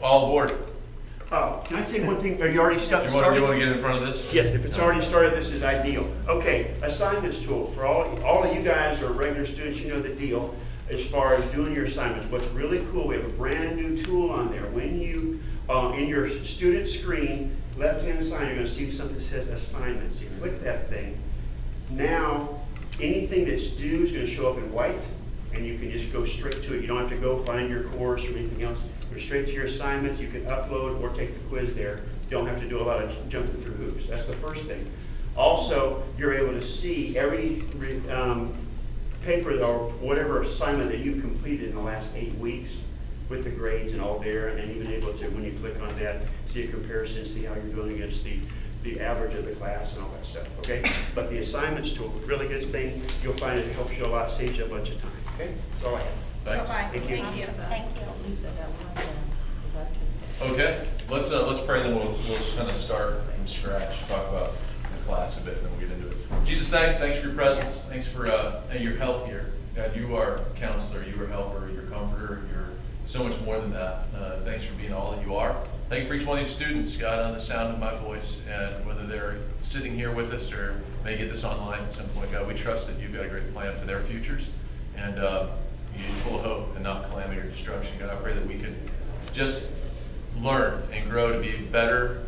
all aboard. Can I say one thing? Are you already started? You want to get in front of this? Yeah, if it's already started, this is ideal. Okay, assignments tool. For all of you guys who are regular students, you know the deal as far as doing your assignments. What's really cool, we have a brand new tool on there. When you, in your student screen, left-hand side, you're going to see something that says assignments. You click that thing. Now, anything that's due is going to show up in white, and you can just go straight to it. You don't have to go find your course or anything else. Go straight to your assignments. You can upload or take the quiz there. You don't have to do a lot of jumping through hoops. That's the first thing. Also, you're able to see every paper or whatever assignment that you've completed in the last 8 weeks with the grades and all there, and then even able to, when you click on that, see a comparison, see how you're doing against the average of the class and all that stuff, okay? But the assignments tool, really good thing. You'll find it helps you a lot, saves you a bunch of time, okay? That's all I have. Thanks. Thank you. Thank you. Okay, let's pray, then we'll kind of start from scratch, talk about the class a bit, and then we'll get into it. Jesus, thanks for your presence. Thanks for your help here. God, you are counselor, you are helper, you're comforter, you're so much more than that. Thanks for being all that you are. Thank you for each one of these students, God, on the sound of my voice, and whether they're sitting here with us or may get this online at some point, God, we trust that you've got a great plan for their futures, and you're full of hope and not calamity or destruction. God, I pray that we could just learn and grow to be better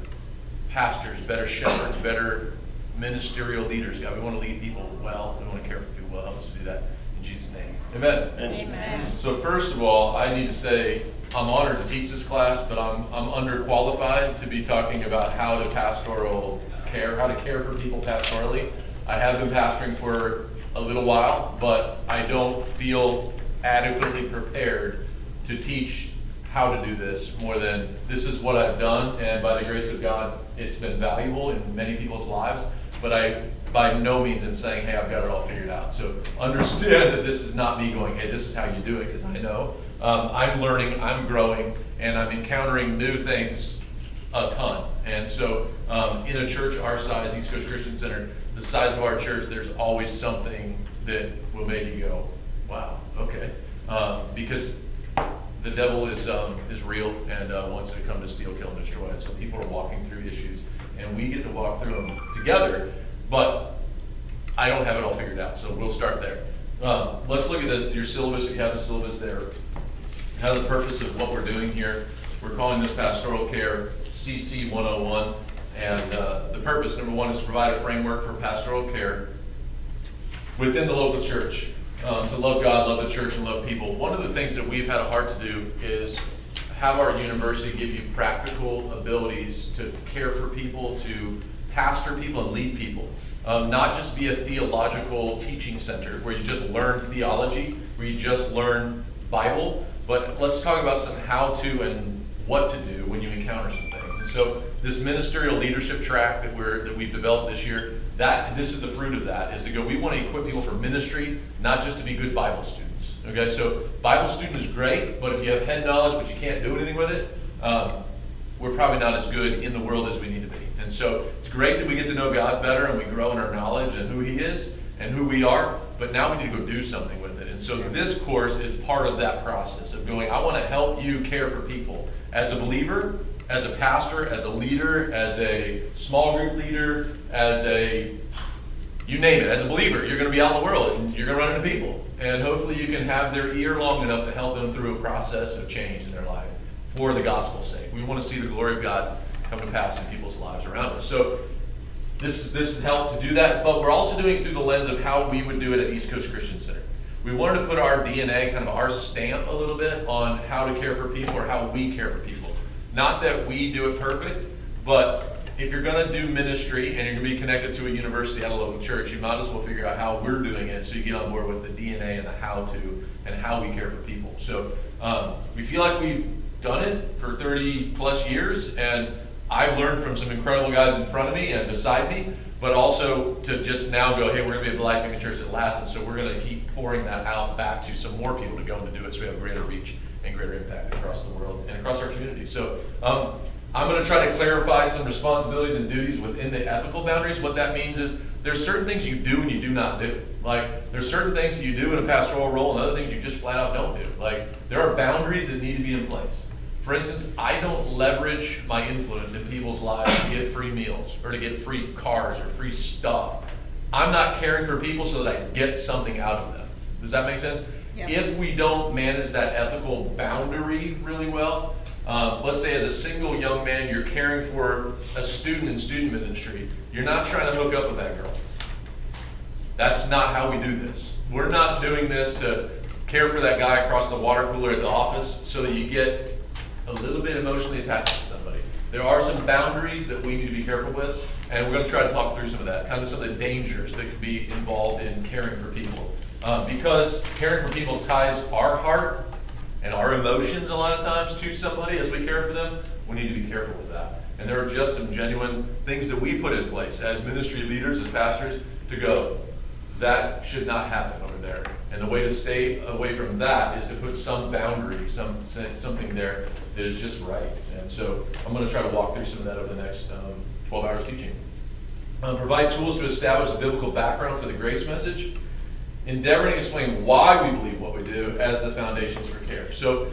pastors, better shepherds, better ministerial leaders. God, we want to lead people well. We want to care for people well. Help us to do that. In Jesus' name. Amen. Amen. So first of all, I need to say I'm honored to teach this class, but I'm underqualified to be talking about how to pastoral care, how to care for people pastorally. I have been pastoring for a little while, but I don't feel adequately prepared to teach how to do this more than this is what I've done, and by the grace of God, it's been valuable in many people's lives, but I by no means in saying, hey, I've got it all figured out. So understand that this is not me going, hey, this is how you do it, because I know. I'm learning, I'm growing, and I'm encountering new things a ton. And so in a church our size, East Coast Christian Center, the size of our church, there's always something that will make you go, wow, okay. Because the devil is real and wants to come to steal, kill, and destroy. And so people are walking through issues, and we get to walk through them together, but I don't have it all figured out, so we'll start there. Let's look at your syllabus. You have the syllabus there. Kind of the purpose of what we're doing here. We're calling this Pastoral Care CC 101, and the purpose, number one, is to provide a framework for pastoral care within the local church. To love God, love the church, and love people. One of the things that we've had a heart to do is have our university give you practical abilities to care for people, to pastor people, and lead people. Not just be a theological teaching center where you just learn theology, where you just learn Bible, but let's talk about some how to and what to do when you encounter some things. And so this ministerial leadership track that we've developed this year, this is the fruit of that, is to go, we want to equip people for ministry, not just to be good Bible students. Okay, so Bible student is great, but if you have head knowledge but you can't do anything with it, we're probably not as good in the world as we need to be. And so it's great that we get to know God better and we grow in our knowledge and who He is and who we are, but now we need to go do something with it. And so this course is part of that process of going, I want to help you care for people as a believer, as a pastor, as a leader, as a small group leader, as a, you name it, as a believer. You're going to be out in the world and you're going to run into people. And hopefully you can have their ear long enough to help them through a process of change in their life for the gospel's sake. We want to see the glory of God come to pass in people's lives around us. So this has helped to do that, but we're also doing it through the lens of how we would do it at East Coast Christian Center. We wanted to put our DNA, kind of our stamp a little bit on how to care for people or how we care for people. Not that we do it perfect, but if you're going to do ministry and you're going to be connected to a university at a local church, you might as well figure out how we're doing it so you get on board with the DNA and the how to and how we care for people. So we feel like we've done it for 30 plus years, and I've learned from some incredible guys in front of me and beside me, but also to just now go, hey, we're going to be a life-giving church that lasts, and so we're going to keep pouring that out back to some more people to go and to do it so we have greater reach and greater impact across the world and across our community. So I'm going to try to clarify some responsibilities and duties within the ethical boundaries. What that means is there's certain things you do and you do not do. Like, there's certain things that you do in a pastoral role and other things you just flat out don't do. Like, there are boundaries that need to be in place For instance, I don't leverage my influence in people's lives to get free meals or to get free cars or free stuff. I'm not caring for people so that I get something out of them. Does that make sense? Yeah. If we don't manage that ethical boundary really well, let's say as a single young man, you're caring for a student in student ministry, you're not trying to hook up with that girl. That's not how we do this. We're not doing this to care for that guy across the water cooler at the office so that you get a little bit emotionally attached to somebody. There are some boundaries that we need to be careful with, and we're going to try to talk through some of that, kind of some of the dangers that could be involved in caring for people. Because caring for people ties our heart and our emotions a lot of times to somebody as we care for them, we need to be careful with that. And there are just some genuine things that we put in place as ministry leaders, as pastors, to go, that should not happen over there. And the way to stay away from that is to put some boundary, something there that is just right. And so I'm going to try to walk through some of that over the next 12 hours teaching. Provide tools to establish the biblical background for the grace message. Endeavoring to explain why we believe what we do as the foundations for care. So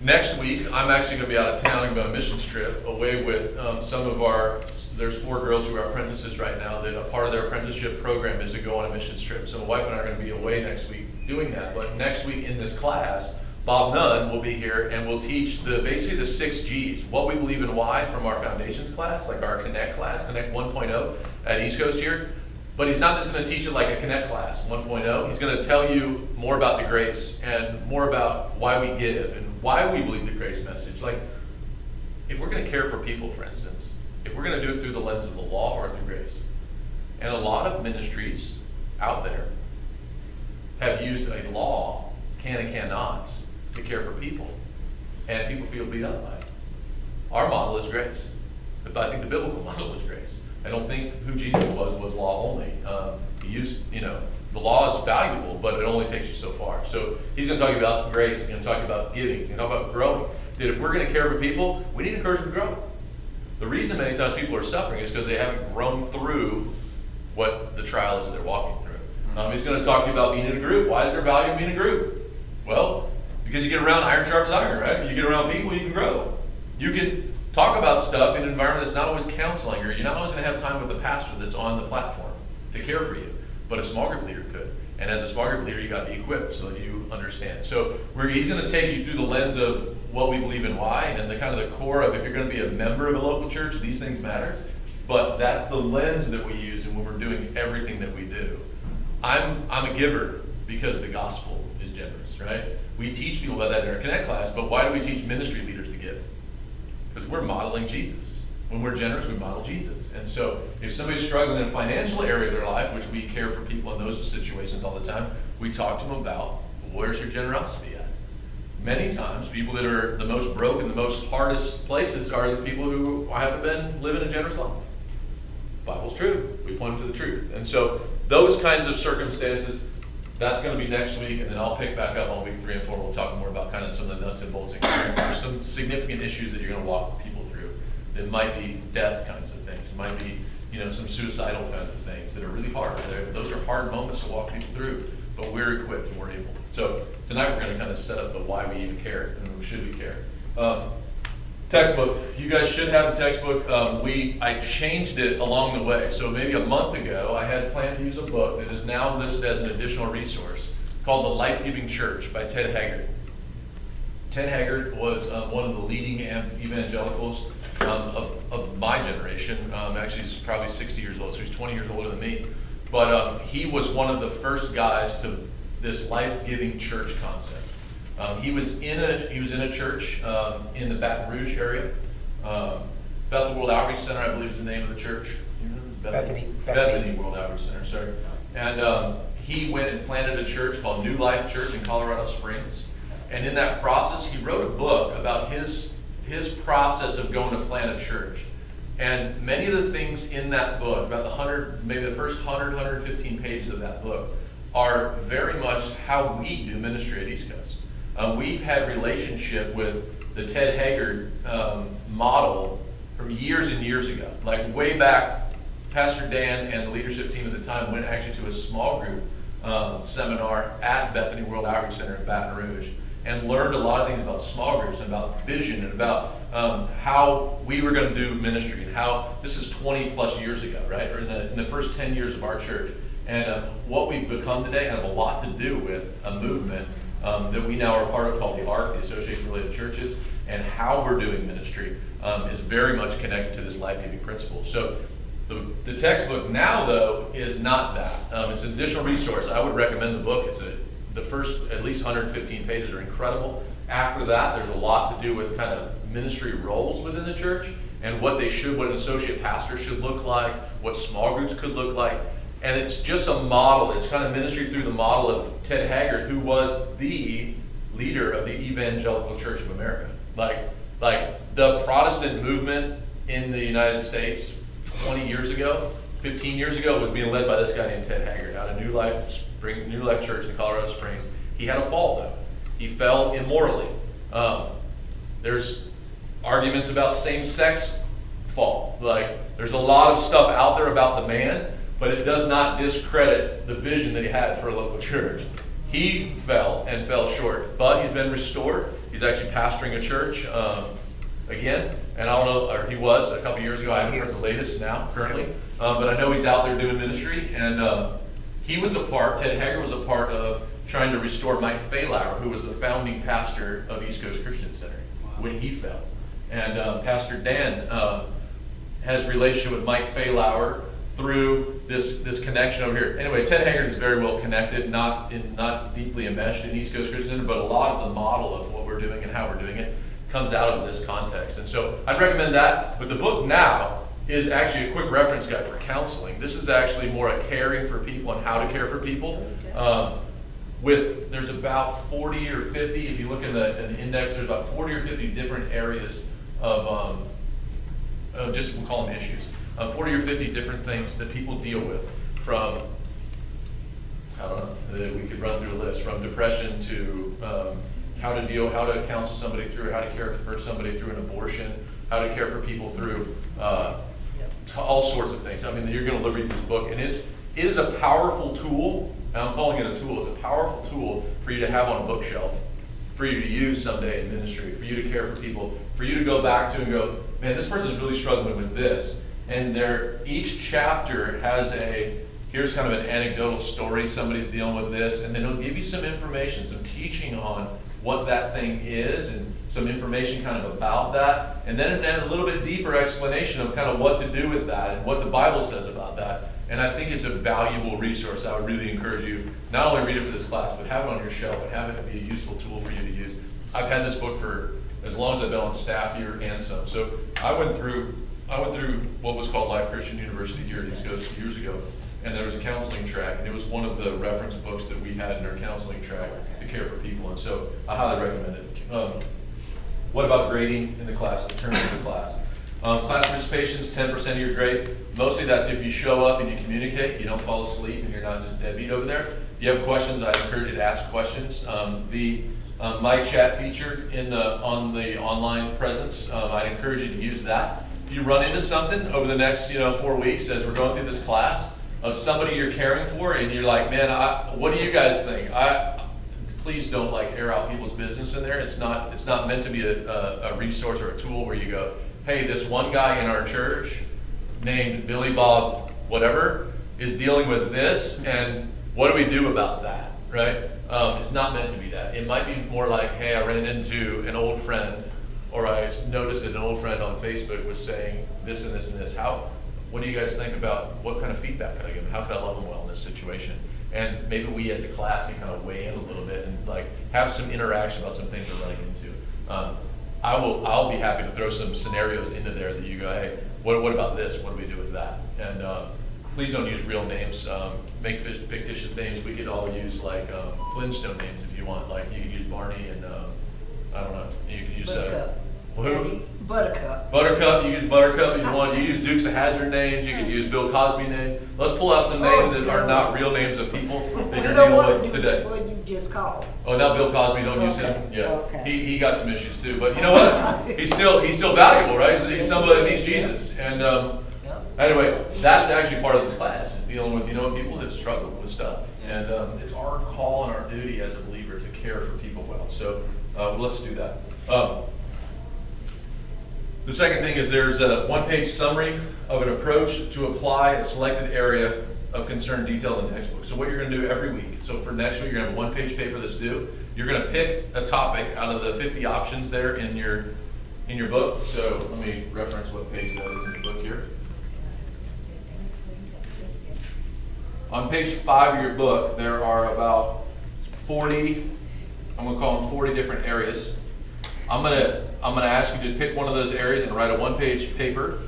next week, I'm actually going to be out of town and go on a missions trip away with some of our, there's 4 girls who are apprentices right now that a part of their apprenticeship program is to go on a missions trip. So my wife and I are going to be away next week doing that. But next week in this class, Bob Nunn will be here and will teach basically the 6 G's, what we believe and why from our foundations class, like our Connect class, Connect 1.0 at East Coast here. But he's not just going to teach it like a Connect class 1.0. He's going to tell you more about the grace and more about why we give and why we believe the grace message. Like, if we're going to care for people, for instance, if we're going to do it through the lens of the law or through grace, and a lot of ministries out there have used a law, can and cannots, to care for people, and people feel beat up by it. Our model is grace, but I think the biblical model is grace. I don't think who Jesus was law only. He used, the law is valuable, but it only takes you so far. So he's going to talk about grace, he's going to talk about giving, he's going to talk about growing. That if we're going to care for people, we need to encourage them to grow. The reason many times people are suffering is because they haven't grown through what the trial is that they're walking through. He's going to talk to you about being in a group. Why is there value in being in a group? Well, because you get around iron sharpens iron, right? You get around people, you can grow. You can talk about stuff in an environment that's not always counseling, or you're not always going to have time with the pastor that's on the platform to care for you, but a small group leader could. And as a small group leader, you got to be equipped so that you understand. So he's going to take you through the lens of what we believe and why, and the kind of the core of if you're going to be a member of a local church, these things matter. But that's the lens that we use when we're doing everything that we do. I'm a giver because the gospel is generous, right? We teach people about that in our Connect class, but why do we teach ministry leaders to give? Because we're modeling Jesus. When we're generous, we model Jesus. And so if somebody's struggling in a financial area of their life, which we care for people in those situations all the time, we talk to them about, where's your generosity at? Many times, people that are the most broken, the most hardest places are the people who haven't been living a generous life. Bible's true. We point them to the truth. And so those kinds of circumstances, that's going to be next week, and then I'll pick back up on week 3 and 4. We'll talk more about kind of some of the nuts and bolts. There's some significant issues that you're going to walk people through. It might be death kinds of things. It might be, some suicidal kinds of things that are really hard. Those are hard moments to walk people through, but we're equipped and we're able. So tonight we're going to kind of set up the why we even care and should we care. Textbook. You guys should have a textbook. I changed it along the way. So maybe a month ago, I had planned to use a book that is now listed as an additional resource called The Life-Giving Church by Ted Haggard. Ted Haggard was one of the leading evangelicals of my generation. Actually, he's probably 60 years old, so he's 20 years older than me. But he was one of the first guys to this life-giving church concept. He was in a church in the Baton Rouge area. Bethel World Outreach Center, I believe, is the name of the church. Bethany World Outreach Center. Sorry. And he went and planted a church called New Life Church in Colorado Springs. And in that process, he wrote a book about his process of going to plant a church. And many of the things in that book, about maybe the first 115 pages of that book, are very much how we do ministry at East Coast. We've had relationship with the Ted Haggard model from years and years ago. Like way back, Pastor Dan and the leadership team at the time went actually to a small group seminar at Bethany World Outreach Center in Baton Rouge. and learned a lot of things about small groups and about vision and about how we were going to do ministry, and how this is 20 plus years ago, right? Or in the first 10 years of our church. And what we've become today have a lot to do with a movement that we now are part of called the ARC, the Association of Related Churches, and how we're doing ministry is very much connected to this life-giving principle. So the textbook now, though, is not that. It's an additional resource. I would recommend the book. The first at least 115 pages are incredible. After that, there's a lot to do with kind of ministry roles within the church and what an associate pastor should look like, what small groups could look like. And it's just a model. It's kind of ministry through the model of Ted Haggard, who was the leader of the Evangelical Church of America. Like the Protestant movement in the United States 20 years ago, 15 years ago, was being led by this guy named Ted Haggard out of New Life Church in Colorado Springs. He had a fall, though. He fell immorally. There's arguments about same-sex fall. Like, there's a lot of stuff out there about the man, but it does not discredit the vision that he had for a local church. He fell and fell short, but he's been restored. He's actually pastoring a church again, and I don't know, or he was a couple years ago. I haven't heard the latest now, currently, but I know he's out there doing ministry, and Ted Haggard was a part of trying to restore Mike Faylauer, who was the founding pastor of East Coast Christian Center when he fell. And Pastor Dan has a relationship with Mike Faylauer through this connection over here. Anyway, Ted Haggard is very well connected, not deeply enmeshed in East Coast Christian Center, but a lot of the model of what we're doing and how we're doing it comes out of this context. And so I'd recommend that. But the book now is actually a quick reference guide for counseling. This is actually more a caring for people and how to care for people. There's about 40 or 50, if you look in the index, there's about 40 or 50 different areas of just, we'll call them issues. 40 or 50 different things that people deal with, from, I don't know, we could run through a list, from depression to how to counsel somebody through, how to care for somebody through an abortion, how to care for people through all sorts of things. I mean, you're going to read this book, and it is a powerful tool, and I'm calling it a tool. It's a powerful tool for you to have on a bookshelf, for you to use someday in ministry, for you to care for people, for you to go back to and go, man, this person's really struggling with this. And each chapter has here's kind of an anecdotal story, somebody's dealing with this, and then it'll give you some information, some teaching on what that thing is, and some information kind of about that, and then a little bit deeper explanation of kind of what to do with that and what the Bible says about that. And I think it's a valuable resource. I would really encourage you not only read it for this class, but have it on your shelf and have it be a useful tool for you to use. I've had this book for as long as I've been on staff here and some. So I went through what was called Life Christian University here at East Coast years ago, and there was a counseling track, and it was one of the reference books that we had in our counseling track to care for people, and so I highly recommend it. What about grading in the class, the terms of the class? Class participation is 10% of your grade. Mostly that's if you show up and you communicate, you don't fall asleep, and you're not just deadbeat over there. If you have questions, I encourage you to ask questions. The My Chat feature on the online presence, I'd encourage you to use that. If you run into something over the next 4 weeks as we're going through this class of somebody you're caring for, and you're like, man, what do you guys think? Please don't air out people's business in there. It's not meant to be a resource or a tool where you go, hey, this one guy in our church named Billy Bob whatever is dealing with this, and what do we do about that, right? It's not meant to be that. It might be more like, hey, I ran into an old friend, or I noticed that an old friend on Facebook was saying this and this and this. What do you guys think about, what kind of feedback can I give them? How can I love them well in this situation? And maybe we as a class can kind of weigh in a little bit and have some interaction about some things we're running into. I'll be happy to throw some scenarios into there that you go, hey, what about this? What do we do with that? And please don't use real names. Make fictitious names. We could all use Flintstone names if you want. You could use Barney and I don't know. You could use who? Buttercup. Buttercup. You use Buttercup if you want. You use Dukes of Hazzard names. You could use Bill Cosby names. Let's pull out some names that are not real names of people that you're dealing with today. What you just called? Oh, now Bill Cosby, don't use him. Yeah, Okay. he got some issues too. But you know what? He's still valuable, right? He's somebody that needs Jesus. And anyway, that's actually part of this class, is dealing with people that struggle with stuff. And it's our call and our duty as a believer to care for people well. So Let's do that. The second thing is there's a one-page summary of an approach to apply a selected area of concern detailed in the textbook. So what you're going to do every week, so for next week you're going to have a one-page paper that's due. You're going to pick a topic out of the 50 options there in your book. So let me reference what page that is in the book here. On page 5 of your book, there are about 40, I'm going to call them 40 different areas. I'm going to ask you to pick one of those areas and write a one-page paper.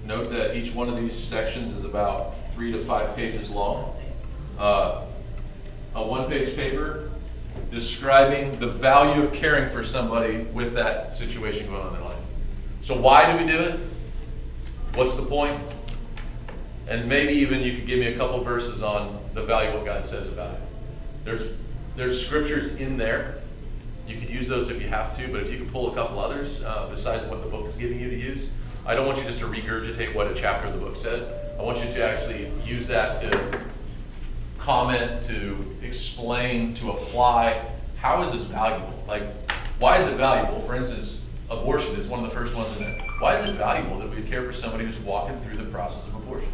Note that each one of these sections is about 3 to 5 pages long. A one-page paper describing the value of caring for somebody with that situation going on in their life. So why do we do it? What's the point? And maybe even you could give me a couple verses on the value of what God says about it. There's scriptures in there. You could use those if you have to, but if you can pull a couple others besides what the book is giving you to use, I don't want you just to regurgitate what a chapter of the book says. I want you to actually use that to comment, to explain, to apply. How is this valuable? Like, why is it valuable? For instance, abortion is one of the first ones in there. Why is it valuable that we care for somebody who's walking through the process of abortion?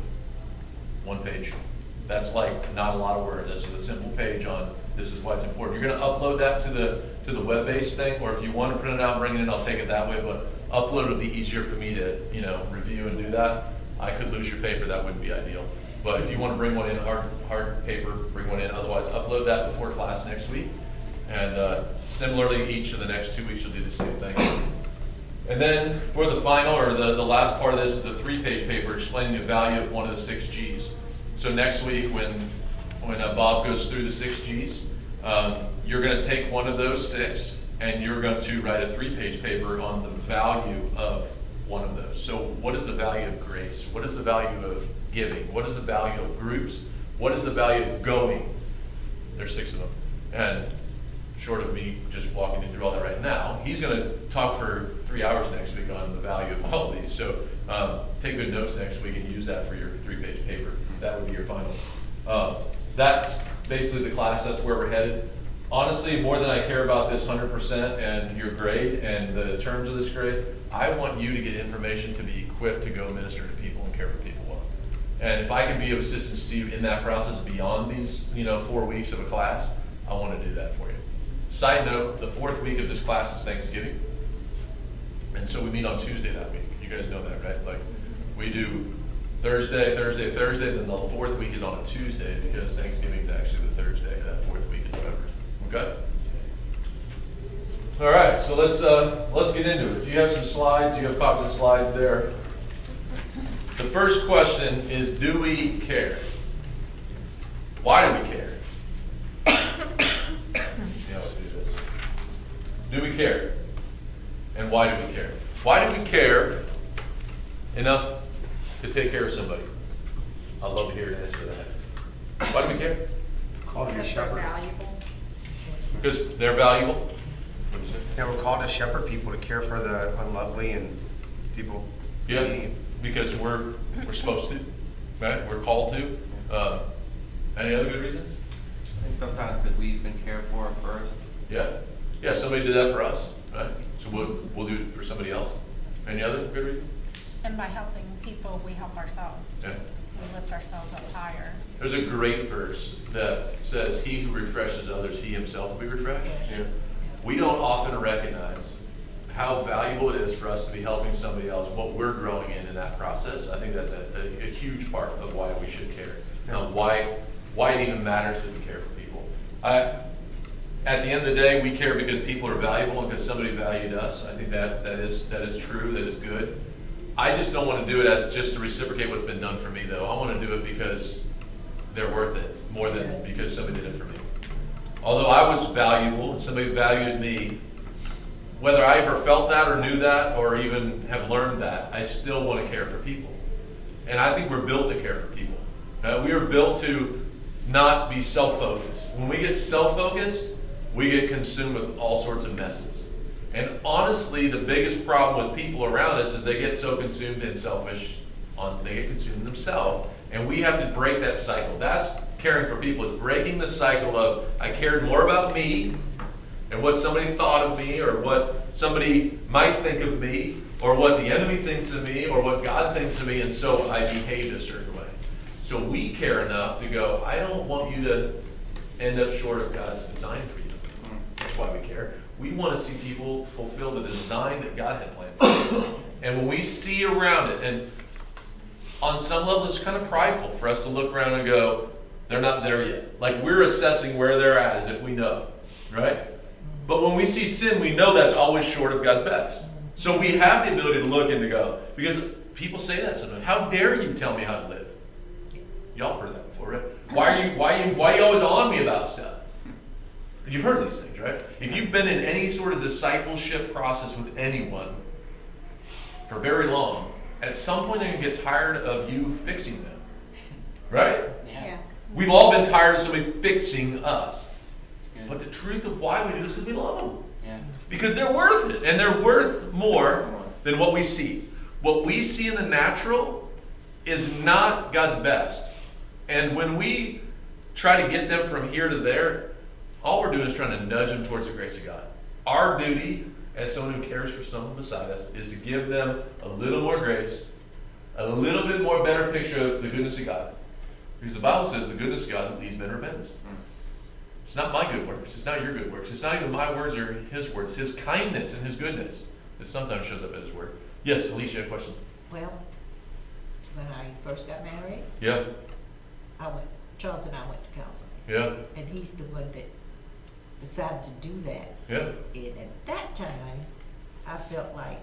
One page. That's like not a lot of words. That's just a simple page on this is why it's important. You're going to upload that to the web-based thing, or if you want to print it out and bring it in, I'll take it that way. But upload will be easier for me to review and do that. I could lose your paper. That wouldn't be ideal. But if you want to bring one in, hard paper, bring one in. Otherwise, upload that before class next week. And similarly, each of the next 2 weeks, you'll do the same thing. And then for the final, or the last part of this, is the 3-page paper explaining the value of one of the 6 G's. So next week, when Bob goes through the 6 G's, you're going to take one of those 6, and you're going to write a 3-page paper on the value of one of those. So what is the value of grace? What is the value of giving? What is the value of groups? What is the value of going? There's 6 of them. And short of me just walking you through all that right now, he's going to talk for 3 hours next week on the value of all of these. So take good notes next week and use that for your 3-page paper. That would be your final. That's basically the class. That's where we're headed. Honestly, more than I care about this 100% and your grade and the terms of this grade, I want you to get information to be equipped to go minister to people and care for people well. And if I can be of assistance to you in that process beyond these 4 weeks of a class, I want to do that for you. Side note, the 4th week of this class is Thanksgiving. And so we meet on Tuesday that week. You guys know that, right? Like, we do Thursday, then the 4th week is on a Tuesday because Thanksgiving is actually the Thursday. That 4th week is November. Okay? All right, so let's get into it. If you have some slides, you have copies of slides there. The first question is, do we care? Why do we care? Do we care? And why do we care? Why do we care enough to take care of somebody? I'd love to hear an answer to that. Why do we care? Called to be Because they're shepherds. valuable. Because they're valuable? What'd you say? Yeah, we're called to shepherd people, to care for the unlovely and people. Yeah, because we're supposed to, right? We're called to. Any other good reasons? I think sometimes because we've been cared for first. Yeah, somebody did that for us, right? So we'll do it for somebody else. Any other good reason? And by helping people, we help ourselves. Yeah. We lift ourselves up higher. There's a great verse that says, "He who refreshes others, he himself will be refreshed." Yeah. We don't often recognize how valuable it is for us to be helping somebody else, what we're growing in that process. I think that's a huge part of why we should care. Why it even matters that we care for people. At the end of the day, we care because people are valuable and because somebody valued us. I think that is true, that is good. I just don't want to do it as just to reciprocate what's been done for me, though. I want to do it because they're worth it, more than because somebody did it for me. Although I was valuable and somebody valued me, whether I ever felt that or knew that or even have learned that, I still want to care for people. And I think we're built to care for people. We are built to not be self-focused. When we get self-focused, we get consumed with all sorts of messes. And honestly, the biggest problem with people around us is they get so consumed and selfish, they get consumed themselves, and we have to break that cycle. That's caring for people is breaking the cycle of I cared more about me and what somebody thought of me or what somebody might think of me or what the enemy thinks of me or what God thinks of me, and so I behaved a certain way. So we care enough to go, I don't want you to end up short of God's design for you. That's why we care. We want to see people fulfill the design that God had planned for them. And when we see around it, and on some level it's kind of prideful for us to look around and go, they're not there yet. Like we're assessing where they're at as if we know, right? But when we see sin, we know that's always short of God's best. So we have the ability to look and to go, because people say that sometimes. How dare you tell me how to live? Y'all heard that before, right? Why are you always on me about stuff? You've heard these things, right? If you've been in any sort of discipleship process with anyone for very long, at some point they're going to get tired of you fixing them, right? Yeah. We've all been tired of somebody fixing us. It's good. But the truth of why we do this is because we love them. Yeah. Because they're worth it, and they're worth more than what we see. What we see in the natural is not God's best. And when we try to get them from here to there, all we're doing is trying to nudge them towards the grace of God. Our duty as someone who cares for someone beside us is to give them a little more grace, a little bit more better picture of the goodness of God. Because the Bible says the goodness of God that leads men to repentance. It's not my good works. It's not your good works. It's not even my words or his words. His kindness and his goodness that sometimes shows up in his word. Yes, Alicia, a question? Well, when I first got married, Yeah, Charles and I went to counseling, yeah, and he's the one that decided to do that. yeah, And at that time, I felt like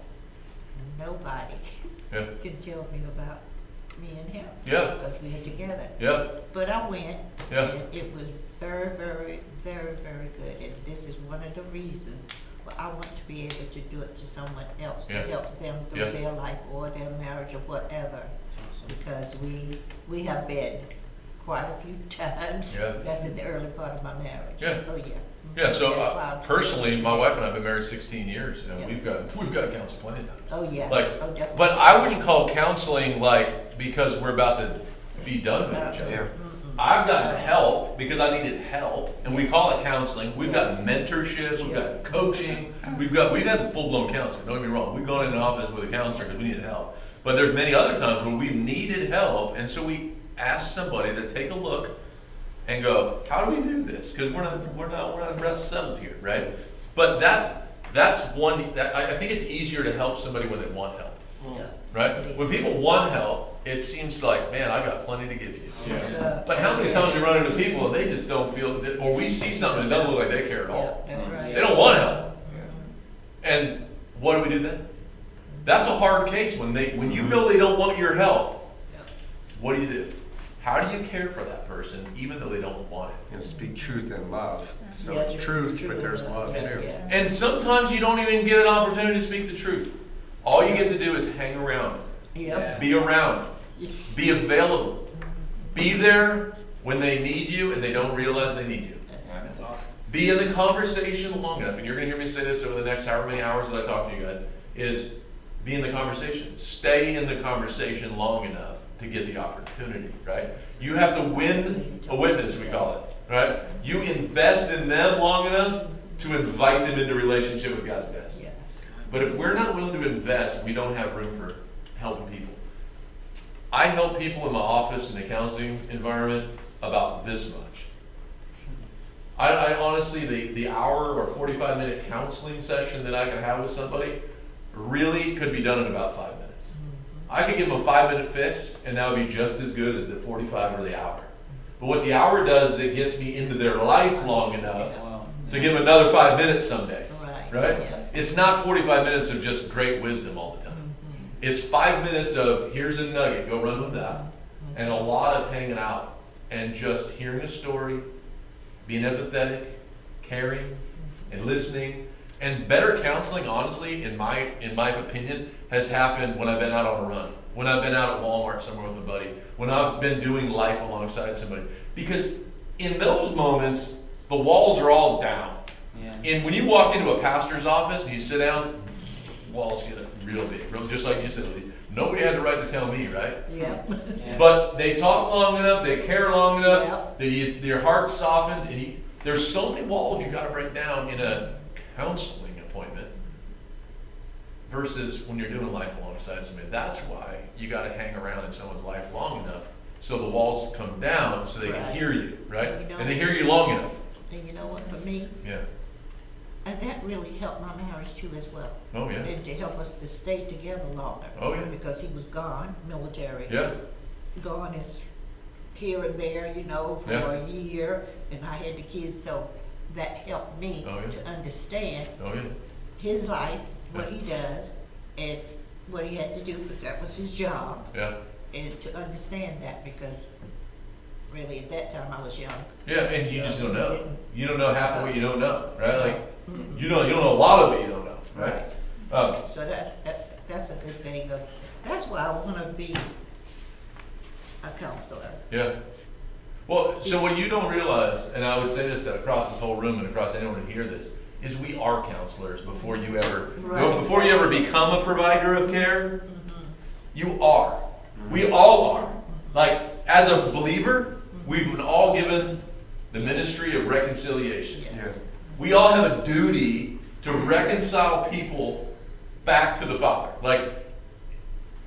nobody yeah, could tell me about me and him. Yeah. Because we were together. yeah, But I went, Yeah. and it was very, very, very, very good. And this is one of the reasons why I want to be able to do it to someone else, to Yeah. help them through Yeah. their life or their marriage or whatever. Because we have been quite a few times. Yeah. That's in the early part of my marriage. Yeah. Oh, yeah. yeah. So That's why- personally, my wife and I have been married 16 years. You know, Yeah. we've got counseled plenty of times. Oh, yeah. Like, Oh, definitely. but I wouldn't call counseling like because we're about to be done with each other. Yeah. I've gotten help because I needed help, and we call it counseling. We've got mentorship, we've got coaching, we've had full-blown counseling. Don't get me wrong. We've gone in an office with a counselor because we needed help. But there's many other times when we needed help, and so we asked somebody to take a look and go, how do we do this? Because we're not rest settled here, right? But that's one. I think it's easier to help somebody when they want help, Yeah. right? When people want help, it seems like, man, I got plenty to give you. But how many Yeah. times we run into people and they just don't feel, or we see something that doesn't look like they care at Yeah, all. that's right. They don't want help. And what do we do then? That's a hard case when you know they don't want your help. What do? How do you care for that person even though they don't want it? You know, speak truth in love. So Yeah, it's truth, but there's true. love too. Yeah. And sometimes you don't even get an opportunity to speak the truth. All you get to do is hang around, Yep. be around, be available, be there when they need you and they don't realize they need you. That's awesome. Be in the conversation long enough, and you're going to hear me say this over the next however many hours that I talk to you guys, is be in the conversation. Stay in the conversation long enough to get the opportunity, right? You have to win a witness, we call it, right? You invest in them long enough to invite them into relationship with God's best. Yeah. But if we're not willing to invest, we don't have room for helping people. I help people in my office in the counseling environment about this much. I honestly, the hour or 45-minute counseling session that I can have with somebody really could be done in about 5 minutes. I could give them a 5-minute fix, and that would be just as good as the 45 or the hour. But what the hour does is it gets me into their life long enough Wow. to give them another 5 minutes someday, right? Yeah. It's not 45 minutes of just great wisdom all the time. It's 5 minutes of here's a nugget, go run with that, and a lot of hanging out and just hearing a story, being empathetic, caring, and listening. And better counseling, honestly, in my opinion, has happened when I've been out on a run, when I've been out at Walmart somewhere with a buddy, when I've been doing life alongside somebody. Because in those moments, the walls are all down. Yeah. And when you walk into a pastor's office and you sit down, walls get real big, just like you said, Nobody had the right to tell me, right? Yeah. But they talk long enough, they care long enough, Yep. that your heart softens, and there's so many walls you gotta break down in a counseling appointment versus when you're doing life alongside somebody. That's why you gotta hang around in someone's life long enough so the walls come down so they can Right. hear you, right? You know- And they hear you long enough. And you know what, for me, Yeah. and that really helped my marriage too as well. Oh, yeah. And to help us to stay together longer. Oh, yeah. Because he was gone, military. Yeah. Gone is here and there, you know, for Yeah. a year, and I had the kids, so that helped me Oh, yeah. to understand Oh, yeah. his life, what he does, and what he had to do, because that was his job, Yeah. and to understand that, because really at that time I was young. Yeah, and you just don't know. You don't know half of what you don't know, right? Like, you don't know a lot of it you don't know, right? So that's a good thing. That's why I want to be a counselor. Yeah. Well, so what you don't realize, and I would say this across this whole room and across anyone who hear this, is we are counselors before you ever, Right. before you ever become a provider of care. You are. We all are. Like, as a believer, we've been all given the ministry of reconciliation. Yes. Yeah. We all have a duty to reconcile people back to the Father. Like,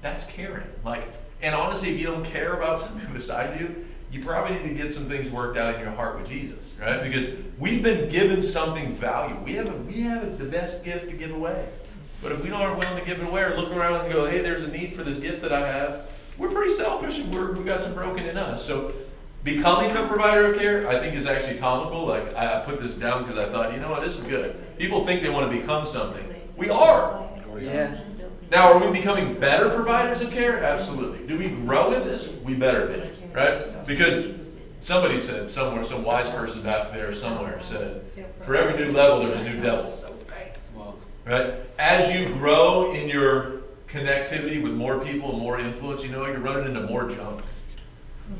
that's caring. Like, and honestly, if you don't care about something beside you, you probably need to get some things worked out in your heart with Jesus, right? Because we've been given something valuable. We have the best gift to give away. But if we aren't willing to give it away or look around and go, hey, there's a need for this gift that I have, we're pretty selfish and we've got some broken in us. So becoming a provider of care, I think, is actually comical. Like, I put this down because I thought, you know what, this is good. People think they want to become something. We are. Yeah. Now, are we becoming better providers of care? Absolutely. Do we grow in this? We better be, right? Because somebody said somewhere, some wise person back there somewhere said, for every new level, there's a new devil, Well, right? As you grow in your connectivity with more people and more influence, you know, you're running into more junk.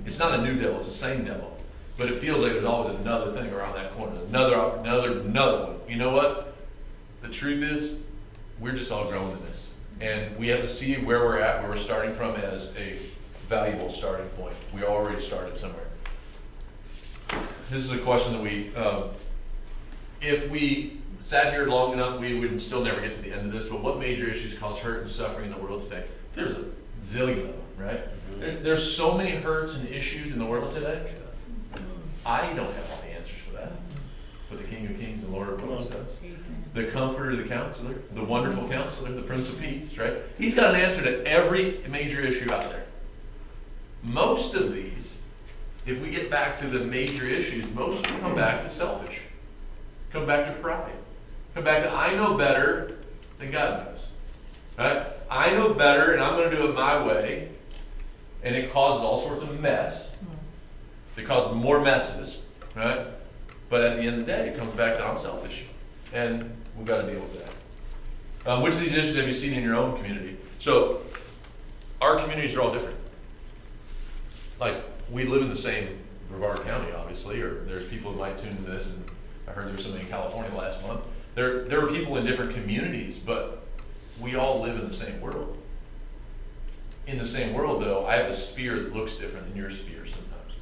It's not a new devil, it's the same devil. But it feels like there's always another thing around that corner, another one. You know what? The truth is, we're just all growing in this. And we have to see where we're at, where we're starting from as a valuable starting point. We already started somewhere. This is a question that if we sat here long enough, we would still never get to the end of this, but what major issues cause hurt and suffering in the world today? There's a zillion of them, right? There's so many hurts and issues in the world today. I don't have all the answers for that, but the King of Kings and Lord of Lords does. The Comforter, the Counselor, the Wonderful Counselor, the Prince of Peace, right? He's got an answer to every major issue out there. Most of these, if we get back to the major issues, most of them come back to selfish. Come back to pride. Come back to, I know better than God knows. Right? I know better and I'm going to do it my way. And it causes all sorts of mess. It causes more messes. Right? But at the end of the day, it comes back to I'm selfish. And we've got to deal with that. Which of these issues have you seen in your own community? So, our communities are all different. Like, we live in the same Brevard County, obviously, or there's people who might tune into this, and I heard there was something in California last month. There are people in different communities, but we all live in the same world. In the same world, though, I have a sphere that looks different than your sphere sometimes.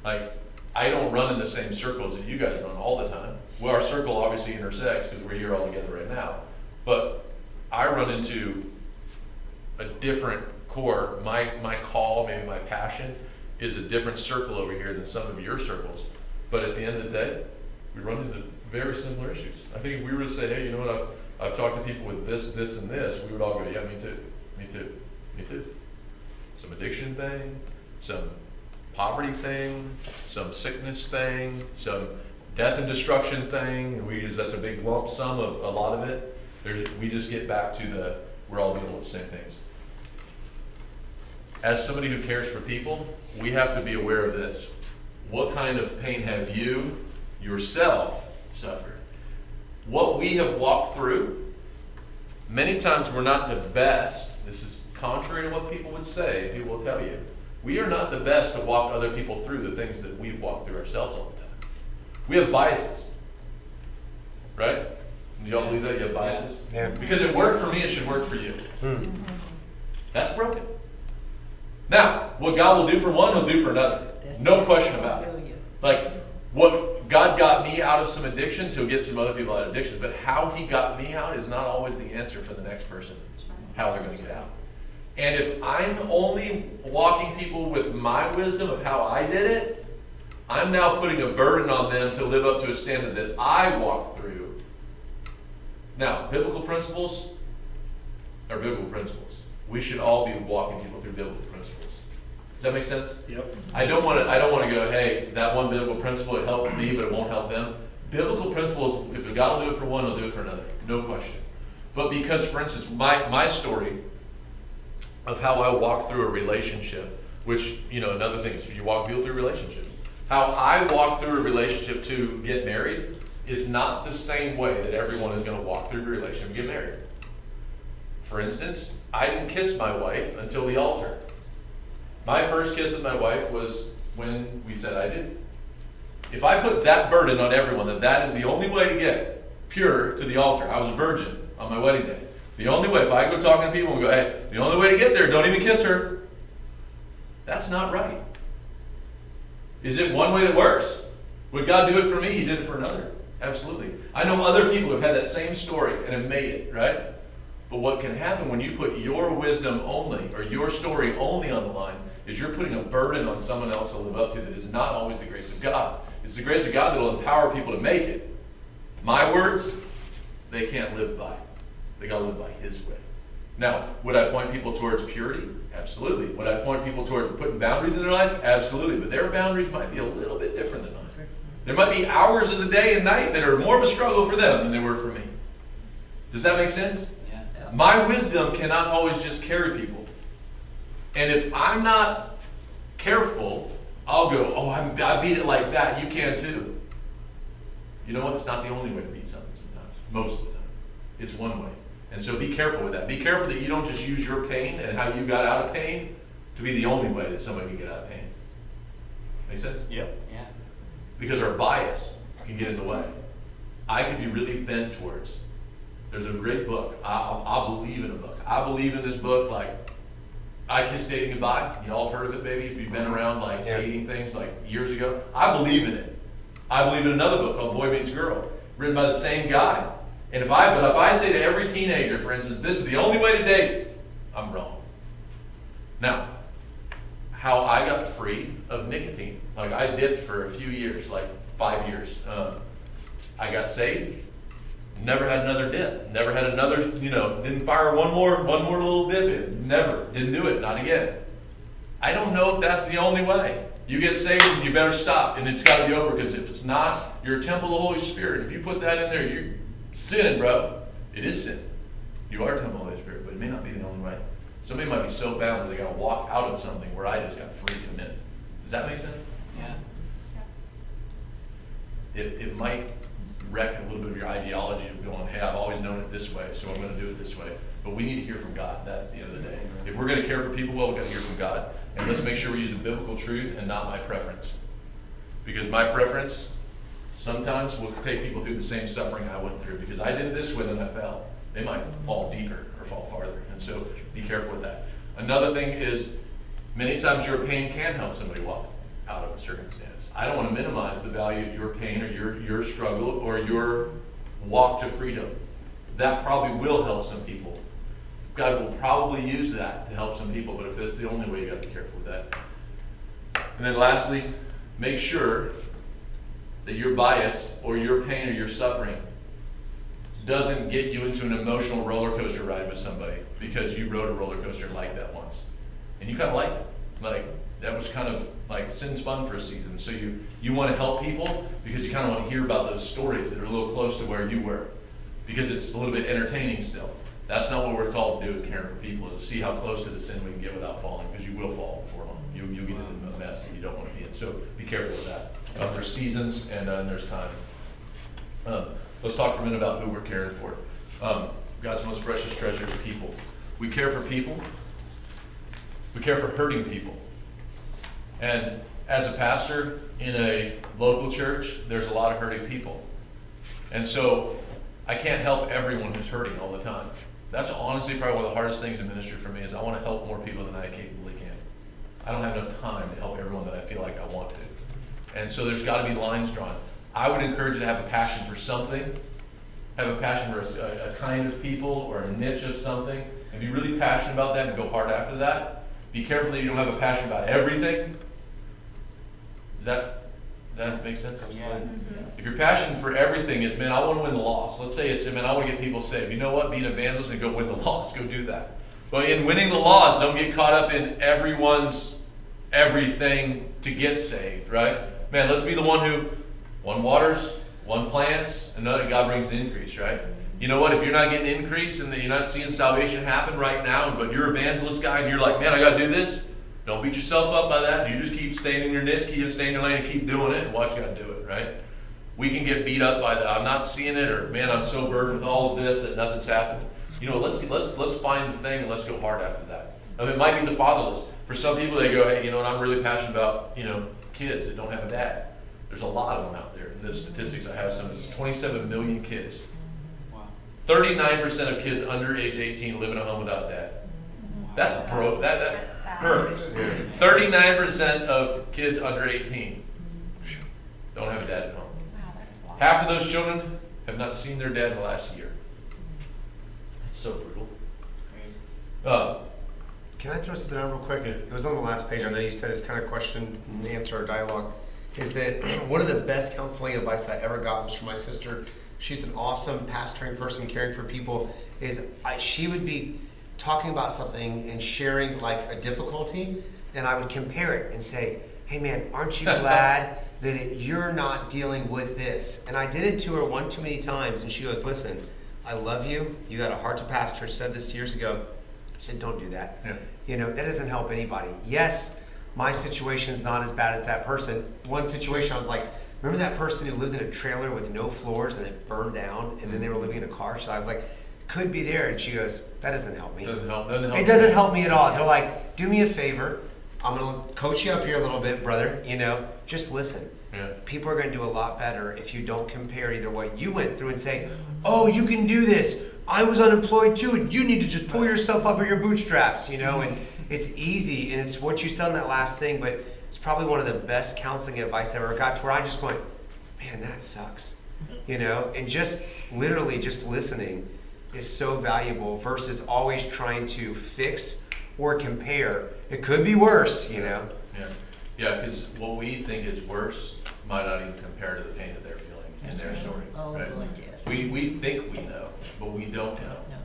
Like, I don't run in the same circles that you guys run all the time. Well, our circle obviously intersects because we're here all together right now. But I run into a different core. My call, maybe my passion, is a different circle over here than some of your circles. But at the end of the day, we run into very similar issues. I think if we were to say, hey, you know what, I've talked to people with this, this, and this, we would all go, yeah, me too, me too, me too. Some addiction thing, some poverty thing, some sickness thing, some death and destruction thing. That's a big lump sum of a lot of it. We just get back to we're all dealing with the same things. As somebody who cares for people, we have to be aware of this. What kind of pain have you yourself suffered? What we have walked through, many times we're not the best. This is contrary to what people would say. People will tell you. We are not the best to walk other people through the things that we've walked through ourselves all the time. We have biases. Right? Do y'all believe that? You have biases? Yeah. Because it worked for me, it should work for you. That's broken. Now, what God will do for one, he'll do for another. No question about it. Like, what God got me out of some addictions, he'll get some other people out of addictions. But how he got me out is not always the answer for the next person, how they're going to get out. And if I'm only walking people with my wisdom of how I did it, I'm now putting a burden on them to live up to a standard that I walked through. Now, biblical principles are biblical principles. We should all be walking people through biblical principles. Does that make sense? Yep. I don't want to go, hey, that one biblical principle, it helped me, but it won't help them. Biblical principles, if God will do it for one, he'll do it for another. No question. But because, for instance, my story of how I walked through a relationship, which, another thing is you walk people through relationships. How I walk through a relationship to get married is not the same way that everyone is going to walk through a relationship and get married. For instance, I didn't kiss my wife until the altar. My first kiss with my wife was when we said I did. If I put that burden on everyone, that is the only way to get pure to the altar. I was a virgin on my wedding day. The only way, if I go talking to people and go, hey, the only way to get there, don't even kiss her. That's not right. Is it one way that works? Would God do it for me? He did it for another. Absolutely. I know other people who have had that same story and have made it, right? But what can happen when you put your wisdom only, or your story only on the line, is you're putting a burden on someone else to live up to that is not always the grace of God. It's the grace of God that will empower people to make it. My words, they can't live by. They got to live by his way. Now, would I point people towards purity? Absolutely. Would I point people toward putting boundaries in their life? Absolutely. But their boundaries might be a little bit different than mine. There might be hours of the day and night that are more of a struggle for them than they were for me. Does that make sense? Yeah. My wisdom cannot always just carry people. And if I'm not careful, I'll go, oh, I beat it like that. You can too. You know what? It's not the only way to beat something sometimes. Most of the time. It's one way. And so be careful with that. Be careful that you don't just use your pain and how you got out of pain to be the only way that somebody can get out of pain. Make sense? Yep. Yeah. Because our bias can get in the way. I could be really bent towards. There's a great book. I believe in a book. I believe in this book like I Kissed Dating Goodbye. You all have heard of it, maybe, if you've been around like dating things like years ago. I believe in it. I believe in another book called Boy Meets Girl, written by the same guy. And if I say to every teenager, for instance, this is the only way to date, I'm wrong. Now, how I got free of nicotine, like I dipped for a few years, like 5 years. I got saved, never had another dip, never had another, didn't fire one more little dip in, never, didn't do it, not again. I don't know if that's the only way. You get saved and you better stop, and it's got to be over, because if it's not, you're a temple of the Holy Spirit. If you put that in there, you're sinning, bro. It is sin. You are a temple of the Holy Spirit, but it may not be the only way. Somebody might be so bound that they got to walk out of something where I just got free in a minute. Does that make sense? Yeah. It might wreck a little bit of your ideology of going, hey, I've always known it this way, so I'm going to do it this way. But we need to hear from God. That's the end of the day. If we're going to care for people, well, we've got to hear from God. And let's make sure we're using biblical truth and not my preference. Because my preference sometimes will take people through the same suffering I went through. Because I did it this way, then I fell. They might fall deeper or fall farther. And so be careful with that. Another thing is, many times your pain can help somebody walk out of a circumstance. I don't want to minimize the value of your pain or your struggle or your walk to freedom. That probably will help some people. God will probably use that to help some people, but if that's the only way, you got to be careful with that. And then lastly, make sure that your bias or your pain or your suffering doesn't get you into an emotional roller coaster ride with somebody because you rode a roller coaster like that once. And you kind of like it. Like, that was kind of like sin's fun for a season. So you want to help people because you kind of want to hear about those stories that are a little close to where you were, because it's a little bit entertaining still. That's not what we're called to do with caring for people, is to see how close to the sin we can get without falling, because you will fall before long. You'll get into a mess that you don't want to be in. So be careful with that. There's seasons and there's time. Let's talk for a minute about who we're caring for. God's most precious treasure is people. We care for people. We care for hurting people. And as a pastor in a local church, there's a lot of hurting people. And so I can't help everyone who's hurting all the time. That's honestly probably one of the hardest things in ministry for me is I want to help more people than I capably can. I don't have enough time to help everyone that I feel like I want to. And so there's got to be lines drawn. I would encourage you to have a passion for something, have a passion for a kind of people or a niche of something, and be really passionate about that and go hard after that. Be careful that you don't have a passion about everything. Does that make sense? Yeah. If your passion for everything is, man, I want to win the loss. Let's say it's, man, I want to get people saved. You know what? Be an evangelist and go win the loss. Go do that. But in winning the loss, don't get caught up in everyone's everything to get saved, right? Man, let's be the one waters, one plants, another God brings the increase, right? You know what? If you're not getting increase and you're not seeing salvation happen right now, but you're an evangelist guy and you're like, man, I got to do this. Don't beat yourself up by that. You just keep staying in your niche, keep staying in your lane, and keep doing it, and watch God do it, right? We can get beat up by that. I'm not seeing it, or man, I'm so burdened with all of this that nothing's happened. You know, let's find the thing and let's go hard after that. I mean, it might be the fatherless. For some people, they go, hey, you know what? I'm really passionate about, kids that don't have a dad. There's a lot of them out there. In the statistics I have, some is 27 million kids. Wow. 39% of kids under age 18 live in a home without a dad. That's broke. That That's sad. hurts. 39% of kids under 18 don't have a dad at home. Wow, that's wild. Half of those children have not seen their dad in the last year. That's so brutal. It's crazy. Can I throw something out real quick? It was on the last page. I know you said it's kind of question and answer or dialogue. Is that one of the best counseling advice I ever got was from my sister. She's an awesome pastoring person, caring for people. She would be talking about something and sharing like a difficulty, and I would compare it and say, hey man, aren't you glad that you're not dealing with this? And I did it to her one too many times, and she goes, listen, I love you. You got a heart to pastor. I said this years ago. I said, don't do that. Yeah. That doesn't help anybody. Yes, my situation is not as bad as that person. One situation, I was like, remember that person who lived in a trailer with no floors and it burned down, and then they were living in a car? So I was like, could be there. And she goes, that doesn't help me. Doesn't help. It doesn't help me at all. They're like, do me a favor. I'm going to coach you up here a little bit, brother. Just listen. Yeah. People are going to do a lot better if you don't compare either what you went through and say, oh, you can do this. I was unemployed too, and you need to just pull yourself up by your bootstraps, and it's easy, and it's what you said in that last thing, but it's probably one of the best counseling advice I ever got, to where I just went, man, that sucks, and just literally just listening is so valuable versus always trying to fix or compare. It could be worse, Yeah, because what we think is worse might not even compare to the pain that they're feeling in their story. Oh, right? Lord, yes. We think we know, but we don't know. No.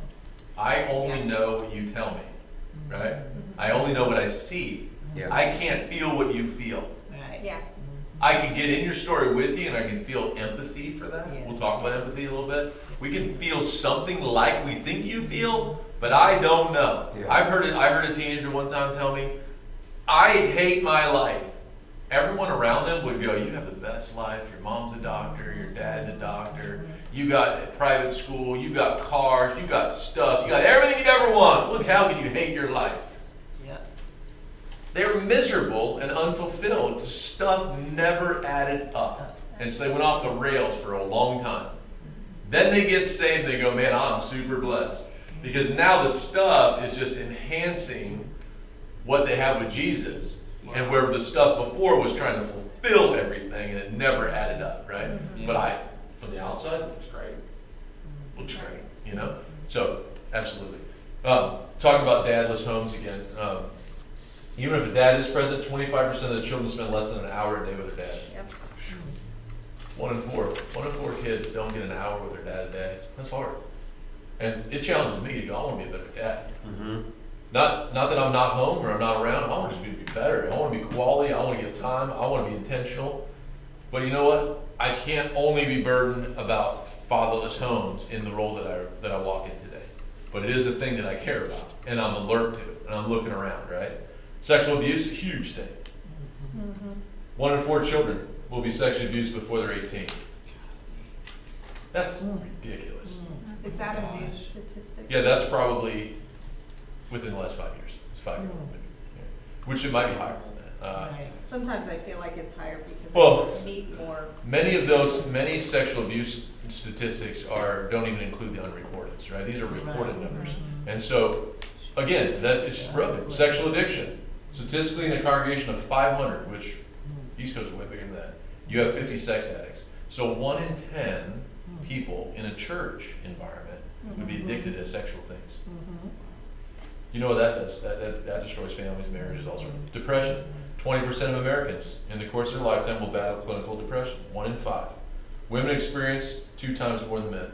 I only know what you tell me, right? I only know what I see. Yeah. I can't feel what you feel. Right. Yeah. I can get in your story with you and I can feel empathy for that. Yeah. We'll talk about empathy a little bit. We can feel something like we think you feel, but I don't know. Yeah. I heard a teenager one time tell me, I hate my life. Everyone around them would go, you have the best life. Your mom's a doctor, your dad's a doctor. You got a private school, you got cars, you got stuff, you got everything you'd ever want. Look, how can you hate your life? Yep. They were miserable and unfulfilled. Stuff never added up. And so they went off the rails for a long time. Then they get saved, they go, man, I'm super blessed. Because now the stuff is just enhancing what they have with Jesus. And where the stuff before was trying to fulfill everything and it never added up, right? But from the outside, it looks great. Looks great, So, absolutely. Talking about dadless homes again. Even if a dad is present, 25% of the children spend less than an hour a day with their dad. Yep. 1 in 4 kids don't get an hour with their dad a day. That's hard. And it challenges me to go, I want to be a better dad. Mm-hmm. Not that I'm not home or I'm not around. I want to just be better. I want to be quality. I want to give time. I want to be intentional. But you know what? I can't only be burdened about fatherless homes in the role that I walk in today. But it is a thing that I care about and I'm alert to and I'm looking around, right? Sexual abuse, a huge thing. 1 in 4 children will be sexually abused before they're 18. That's ridiculous. Is that a new statistic? Yeah, that's probably within the last 5 years. It's 5 years, which it might be higher than that. Right. Sometimes I feel like it's higher because Well, I just meet more. Many sexual abuse statistics don't even include the unreported, right? These are reported Right. numbers. And so, again, that is relevant. Sexual addiction, statistically in a congregation of 500, which East Coast is way bigger than that, you have 50 sex addicts. So 1 in 10 people in a church environment would be addicted to sexual things. You know what that does? That destroys families, marriages, all sorts. Depression. 20% of Americans in the course of their lifetime will battle clinical depression. 1 in 5. Women experience 2 times more than men.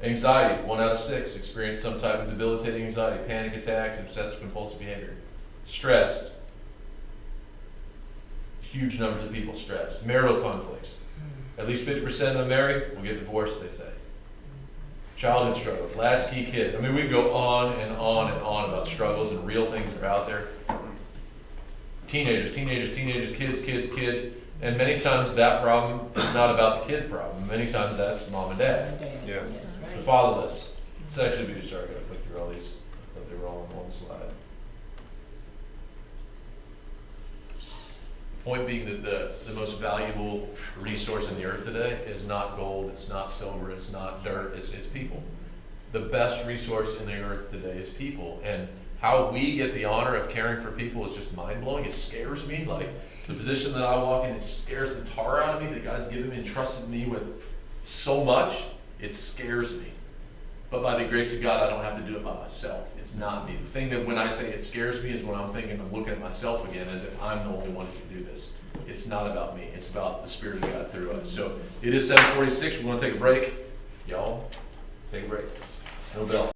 Anxiety. 1 out of 6 experience some type of debilitating anxiety, panic attacks, obsessive compulsive behavior. Stressed. Huge numbers of people stressed. Marital conflicts. At least 50% of them married will get divorced, they say. Childhood struggles, latchkey kid. I mean, we go on and on and on about struggles and real things that are out there. Teenagers, kids. And many times that problem is not about the kid problem. Many times that's mom and dad. Yeah. That's The right. fatherless. Sexual abuse. Sorry, I gotta click through all these, but they were all on one slide. Point being that the most valuable resource on the earth today is not gold, it's not silver, it's not dirt, it's people. The best resource in the earth today is people. And how we get the honor of caring for people is just mind-blowing. It scares me. Like, the position that I walk in, it scares the tar out of me that God's given me and trusted me with so much. It scares me. But by the grace of God, I don't have to do it by myself. It's not me. The thing that when I say it scares me is when I'm thinking, I'm looking at myself again as if I'm the only one who can do this. It's not about me. It's about the Spirit of God through us. So it is 7:46. We're going to take a break. Y'all, take a break. No bell.